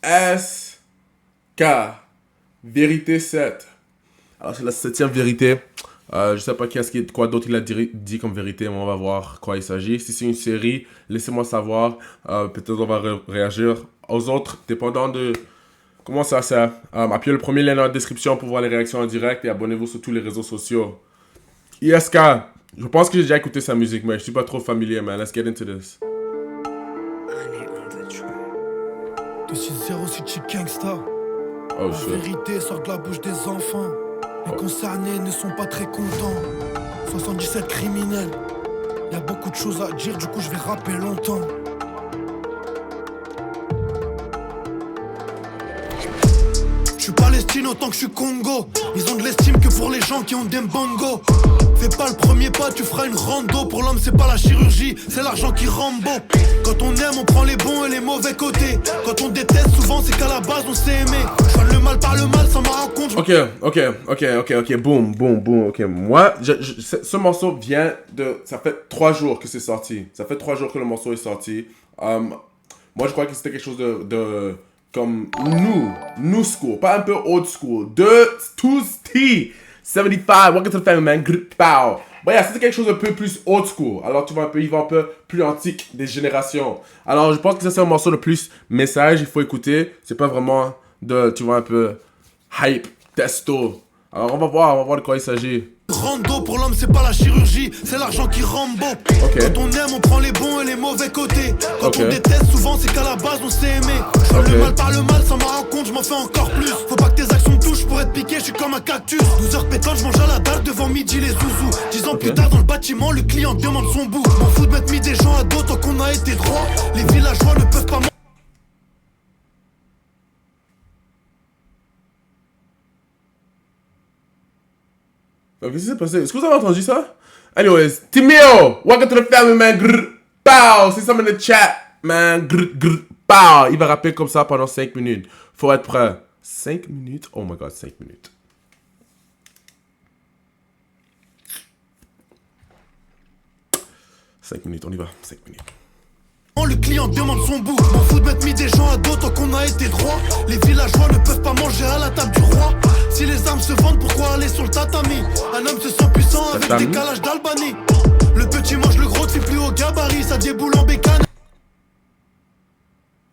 SK. Vérité 7. Alors, c'est la 7e vérité. Je sais pas quoi d'autre il a dit comme vérité, mais on va voir quoi il s'agit. Si c'est une série, laissez-moi savoir. Peut-être on va réagir aux autres, dépendant de comment ça sert. Appuyez le premier lien dans la description pour voir les réactions en direct et abonnez-vous sur tous les réseaux sociaux. ISK, je pense que j'ai déjà écouté sa musique, mais je suis pas trop familier, man. Let's get into this. 260 City Gangsta. Oh, La shit. vérité sort de la bouche des enfants. Les concernés ne sont pas très contents. 77 criminels. Y'a beaucoup de choses à dire, du coup je vais rapper longtemps. Je suis Palestine autant que je suis Congo. Ils ont de l'estime que pour les gens qui ont des mbongos. Fais pas le premier pas, tu feras une rando. Pour l'homme c'est pas la chirurgie, c'est l'argent qui rambo. Quand on aime on prend les bons et les mauvais côtés. Quand on déteste souvent c'est qu'à la base on s'est aimé. Je soigne le mal par le mal sans m'en rendre compte. Ok, boum, ok. Moi, ce morceau vient de... Ça fait 3 jours que c'est sorti. Ça fait 3 jours que le morceau est sorti. Moi, je crois que c'était quelque chose de comme new school, pas un peu old school. 75, welcome to the family, man. Pow. Bon, yeah, c'était quelque chose de peu plus old school. Alors, tu vois, il va un peu plus antique des générations. Alors, je pense que ça, c'est un morceau de plus message, il faut écouter. C'est pas vraiment tu vois, un peu hype, testo. Alors, on va voir de quoi il s'agit. Rando pour l'homme c'est pas la chirurgie, c'est l'argent qui rambo. Quand on aime on prend les bons et les mauvais côtés. Quand on déteste souvent c'est qu'à la base on s'est aimé. Je fais le mal par le mal sans m'en rendre compte, je m'en fais encore plus. Faut pas que tes actions me touchent pour être piqué, je suis comme un cactus. 12 heures pétantes, je mange à la dalle devant midi les zouzous. 10 ans plus tard dans le bâtiment, le client demande son bout. M'en fous de mettre mis des gens à dos tant qu'on a été droit. Les villageois ne peuvent pas. Qu'est-ce qui s'est passé? Est-ce que vous avez entendu ça? Anyways, Timio, welcome to the family, man. Grr, pow, see some in the chat, man. Grr, grr, pow. Il va rapper comme ça pendant 5 minutes. Faut être prêt. 5 minutes? Oh my god, 5 minutes. Cinq minutes, on y va. 5 minutes. Le client demande son bout. M'en fous de mettre mis des gens à dos tant qu'on a été droit. Les villageois ne peuvent pas manger à la table du roi. Si les armes se vendent, pourquoi aller sur le tatami? Un homme se sent puissant avec des décalage d'Albanie. Le petit mange le gros, c'est plus au gabarit. Ça déboule en bécane.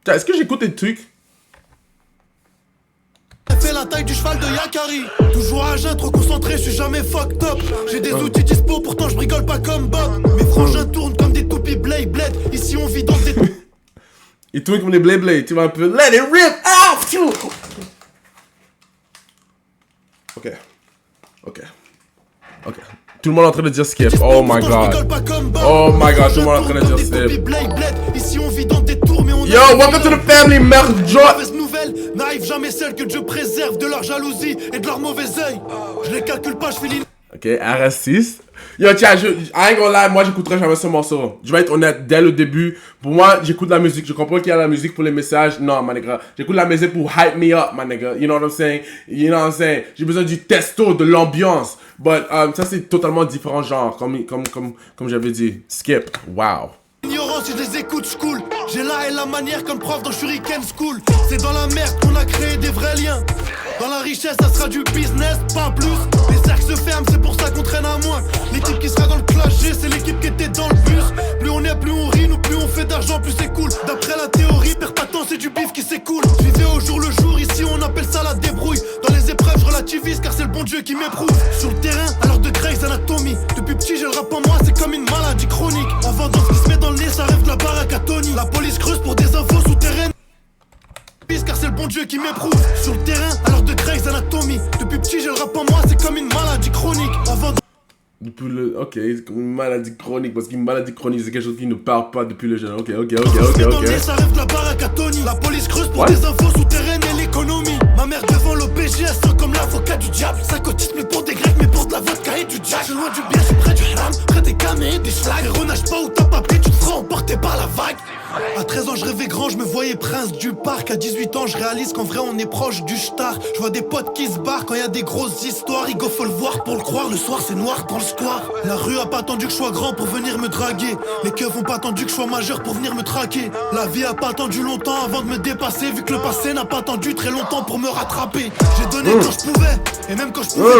Est-ce que j'écoute des trucs? Fait la taille du cheval de Yakari. Toujours à jeun, trop concentré, je suis jamais fucked up. J'ai des outils dispo, pourtant je bricole pas comme Bob. Mes frangins tournent comme des toupies blade. Ici on vit dans des... Ils tournent comme des blade. Tu vas un peu... Let it rip! Ah! Ok. Tout le monde est en train de dire skip. Oh my god. Oh my god, tout le monde est en train de dire skip. Ici on vit dans des tours, mais on... Yo, welcome to the family, merde, joie! Mauvaise nouvelle, n'arrive jamais celle que Dieu préserve de leur jalousie et de leur mauvais œil. Je les calcule pas, je fais l'in... Ok, RS6. Yo, tiens, I ain't gonna lie, moi j'écouterai jamais ce morceau. Je vais être honnête, dès le début, pour moi, j'écoute la musique. Je comprends qu'il y a la musique pour les messages. Non, my nigga. J'écoute la musique pour hype me up, my nigga. You know what I'm saying? J'ai besoin du testo, de l'ambiance. But, ça c'est totalement différent genre, comme j'avais dit. Skip. Wow. Ignorant, si je les écoute, je coule. J'ai la et la manière comme prof dans Shuriken School. C'est dans la merde qu'on a créé des vrais liens. Dans la richesse, ça sera du business, pas plus. Les cercles se ferment, c'est pour ça qu'on traîne à moins. L'équipe qui sera dans le clash G, c'est l'équipe qui était dans le bus. Plus on est, plus on rit, nous plus on fait d'argent, plus c'est cool. D'après la théorie, perds pas de temps, c'est du bif qui s'écoule. Je vivais au jour le jour, ici on appelle ça la débrouille. Dans les épreuves, je relativise car c'est le bon Dieu qui m'éprouve. Sur le terrain, alors de Grey's Anatomy. Depuis petit, j'ai le rap en moi, c'est comme une maladie chronique. En vendant ce qui se met dans le nez, ça rêve de la baraque à Tony. La police creuse pour des infos souterraines. Car c'est le bon Dieu qui m'éprouve. Sur le terrain, alors de Grey's Anatomy. Depuis petit, j'ai le rap en moi, c'est comme une maladie chronique. En vendant... Ok, c'est comme une maladie chronique, parce qu'une maladie chronique, c'est quelque chose qui ne parle pas depuis le jeune. Ok. Ça rêve de la baraque à Tony. La police creuse pour des infos souterraines et l'économie. Ma mère devant l'OP, JS comme l'avocat du diable. Ça cotise plus pour des grecs mais pour de la vodka et du jack. Je suis loin du bien, je suis près du haram, près des camés et des schlags. Frérot, nage pas où t'as pas pris, tu te feras emporter par la vague. À 13 ans je rêvais grand, je me voyais prince du parc. À 18 ans je réalise qu'en vrai on est proche du star. Je vois des potes qui se barrent quand y a des grosses histoires. Igo faut le voir pour le croire, le soir c'est noir dans le square. La rue a pas attendu que je sois grand pour venir me draguer. Les keufs ont pas attendu que je sois majeur pour venir me traquer. La vie a pas attendu longtemps avant de me dépasser. Vu que le passé n'a pas attendu très longtemps pour me rattraper. J'ai donné quand je pouvais, et même quand je pouvais.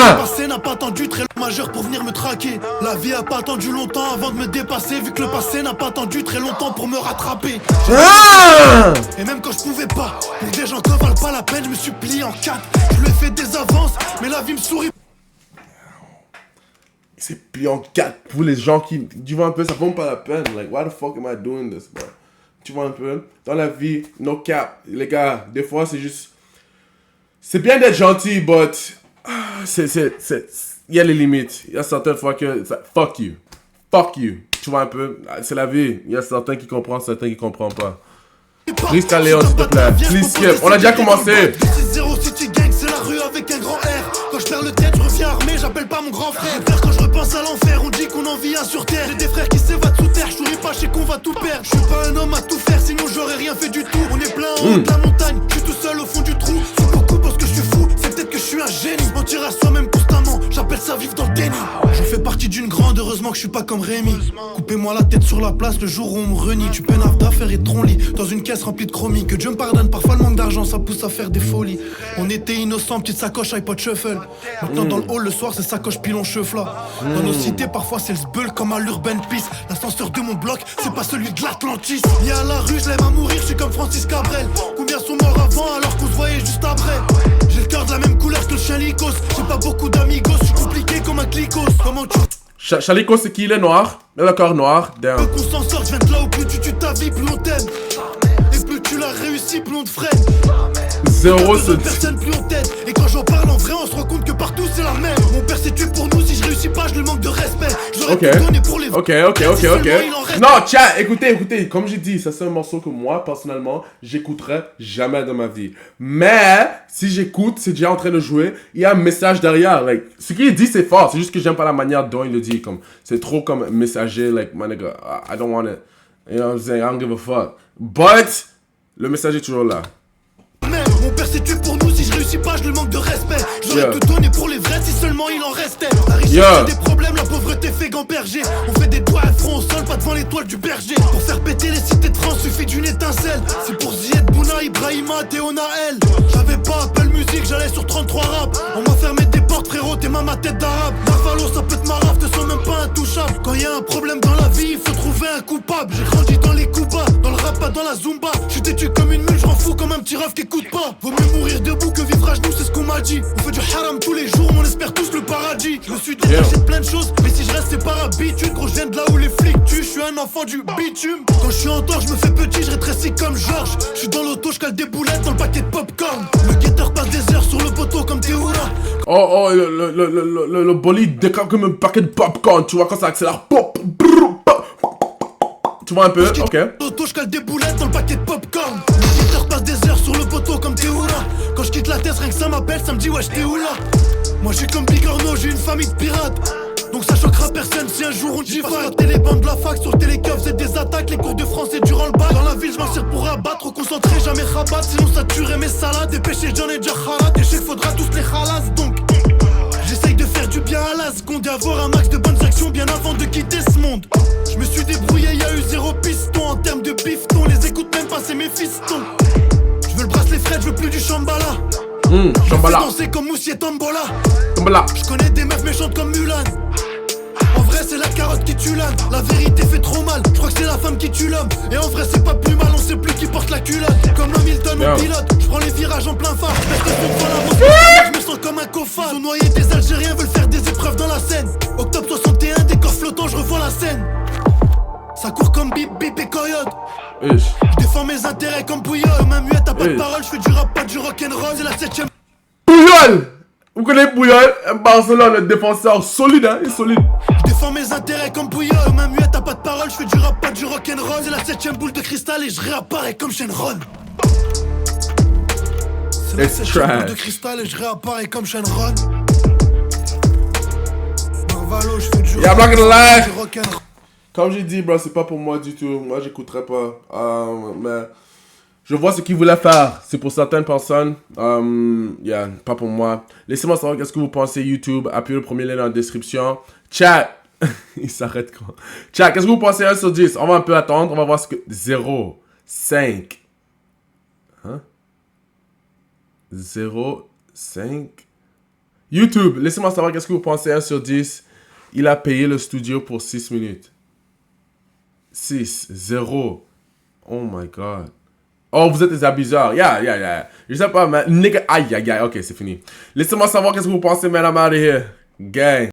Le passé n'a pas attendu très majeur pour venir me traquer. La vie a pas attendu longtemps avant de me dépasser. Vu que le passé n'a pas attendu très longtemps pour me rattraper. Et même quand je pouvais pas, pour des gens qui valent pas la peine, je me suis plié en 4. Je lui ai fait des avances, mais la vie me sourit. C'est plié en 4 pour les gens qui... Tu vois un peu, ça vaut pas la peine. Like, why the fuck am I doing this, bro? Tu vois un peu, dans la vie, no cap. Les gars, des fois, c'est juste... C'est bien d'être gentil, but... Il y a les limites. Il y a certaines fois que... Fuck you. Fuck you. Tu vois un peu, c'est la vie. Il y a certains qui comprennent, certains qui comprennent pas. Please, Léon, s'il te plaît. Please, skip. On a déjà commencé. 6-0 City Gang, c'est la rue avec un grand R. Quand je perds le tête, je reviens armé, j'appelle pas mon grand frère. Quand je repense à l'enfer, on dit qu'on en vit un sur terre. J'ai des frères qui s'évadent sous terre, je souris pas, je sais qu'on va tout perdre. Je suis pas un homme à tout faire, sinon j'aurais rien fait du tout. On est plein en haut de la montagne, je suis tout seul au fond du trou. C'est beaucoup parce que je suis fou, c'est peut-être que je suis un génie. Mentir à soi-même constamment, j'appelle ça vivre dans le déni. Je fais partie d'une grande, heureusement que je suis pas comme Rémi. Coupez-moi la tête sur la place le jour où on me renie. Tu peines d'affaires et de tronc-lit dans une caisse remplie de chromie. Que Dieu me pardonne, parfois le manque d'argent ça pousse à faire des folies. On était innocents, petite sacoche, iPod shuffle. Maintenant dans le hall le soir c'est sacoche pilon cheufla. Dans nos cités parfois c'est le sbeul comme à l'Urban Peace. L'ascenseur de mon bloc c'est pas celui de l'Atlantis. Ni à la rue je l'aime à mourir, je suis comme Francis Cabrel. Combien sont morts avant alors qu'on se voyait juste après. J'ai le cœur de la même couleur que le chien Lycos. J'ai pas beaucoup d'amigos, je suis compliqué comme un clicos. Comment tu... Chaliko, c'est qui? Il est noir. Il a le corps noir. Damn. Qu'on s'en sort, je viens de là où plus tu tues ta vie, plus on t'aime. Et plus tu l'as réussi, plus on te freine. Zéro ce personne plus on t'aide. Et quand j'en parle en vrai, on se rend compte que partout c'est la même. Mon père s'est tué pour nous, si je réussis pas, je lui manque de respect. J'aurais tout donné pour les... Ok. Non, chat, écoutez. Comme j'ai dit, ça c'est un morceau que moi, personnellement, j'écouterai jamais dans ma vie. Mais, si j'écoute, c'est déjà en train de jouer, il y a un message derrière. Like, ce qu'il dit, c'est fort. C'est juste que j'aime pas la manière dont il le dit. Comme, c'est trop comme messager, like, my nigga, I don't want it. You know what I'm saying? I don't give a fuck. But, le message est toujours là. Mon père s'est tué pour nous, si je réussis pas, je lui manque de respect. J'aurais tout donné pour les vrais si seulement il en restait. La richesse a des problèmes, la pauvreté fait gamberger. On fait des doigts à front au sol, pas devant l'étoile du berger. Pour faire péter les cités de France, suffit d'une étincelle. C'est pour Zied Bouna, Ibrahima, Théo Naël. J'avais pas Apple Music, j'allais sur 33 rap. On m'a fermé des portes, frérot, t'es ma tête d'arabe. Navalo, ça peut te marave, te sens même pas intouchable. Quand y a un problème dans la vie, il faut trouver un coupable. J'ai grandi dans les coups bas, dans le rap, pas dans la zumba. J'suis têtu comme une mule, j'en fous comme un petit raf qui écoute pas. Vaut mieux mourir debout que vivre à genoux, c'est ce qu'on m'a dit. On fait du haram tous les jours, on espère tous le paradis. Je me suis détaché de plein de choses, mais si je reste c'est par habitude. Gros, je viens de là où les flics tuent, je suis un enfant du bitume. Quand je suis en tort, je me fais petit, je rétrécis comme Georges. Je suis dans l'auto, je cale des boulettes dans le paquet de popcorn. Le guetteur passe des heures sur le poteau comme Théoura. Le bolide décale comme un paquet de popcorn, tu vois, quand ça accélère. Pop, tu vois un peu, ok. L'auto, je cale des boulettes dans le paquet de popcorn. Le guetteur passe des heures sur le poteau comme Théoura. Quand je quitte la tête, rien que ça m'appelle, ça me dit wesh, t'es où là? Moi je suis comme Bigorneau, j'ai une famille de pirates. Donc ça choquera personne si un jour on dit pas. Sur la télébande de la fac, sur Télécoff, c'est des attaques. Les cours de français durant le bac. Dans la ville, je m'en sers pour abattre. Concentré, jamais rabattre. Sinon ça tuerait mes salades. Dépêché, j'en ai déjà khalat. Et je sais qu'il faudra tous les khalas. Donc j'essaye de faire du bien à la seconde. Et avoir un max de bonnes actions bien avant de quitter ce monde. Je me suis débrouillé, y'a eu 0 piston. En termes de bifton, les écoute même pas, c'est mes fistons. Je veux le bracelet Fred, je veux plus du Shambhala. Shambhala. Je danser comme Moussier Tombola. Tombola. Je connais des meufs méchantes comme Mulan. En vrai c'est la carotte qui tue l'âne. La vérité fait trop mal, je crois que c'est la femme qui tue l'homme. Et en vrai c'est pas plus mal, on sait plus qui porte la culotte. Comme Hamilton ou pilote, je prends les virages en plein phare. Je me sens comme un cofard. Ils ont noyé des Algériens, veulent faire des épreuves dans la Seine. Octobre 61, décor flottant, je revois la scène. Ça court comme Bip Bip et Coyote. Je défends mes intérêts comme Pouillol. Comme un muet, t'as pas de parole, je fais du rap, pas du rock'n'roll. C'est la 7ème. Pouillol! Vous connaissez Pouillol? Barcelone, le défenseur solide, hein? Il est solide. Je défends mes intérêts comme Pouillol. Comme un muet, t'as pas de parole, je fais du rap, pas du rock'n'roll. C'est la 7ème boule de cristal et je réapparais comme Shenron. C'est la It's septième boule de trash. cristal et je réapparais comme Shenron. Marvalo, je fais du Yeah, I'm not gonna lie. du rock'n'roll. Comme j'ai dit, bro, c'est pas pour moi du tout. Moi, j'écouterai pas. Mais je vois ce qu'il voulait faire. C'est pour certaines personnes. Yeah, pas pour moi. Laissez-moi savoir qu'est-ce que vous pensez YouTube. Appuyez le premier lien dans la description. Chat. Il s'arrête quoi. Chat, qu'est-ce que vous pensez 1 sur 10? On va un peu attendre. On va voir ce que... 0, 5. Hein? 0, 5. YouTube, laissez-moi savoir qu'est-ce que vous pensez 1 sur 10. Il a payé le studio pour 6 minutes. 6, 0. Oh my god. Oh, vous êtes des abuseurs. Yeah. Je sais pas, man. Nigga. Aïe. Ok, c'est fini. Laissez-moi savoir qu'est-ce que vous pensez, man. I'm out of here. Gang.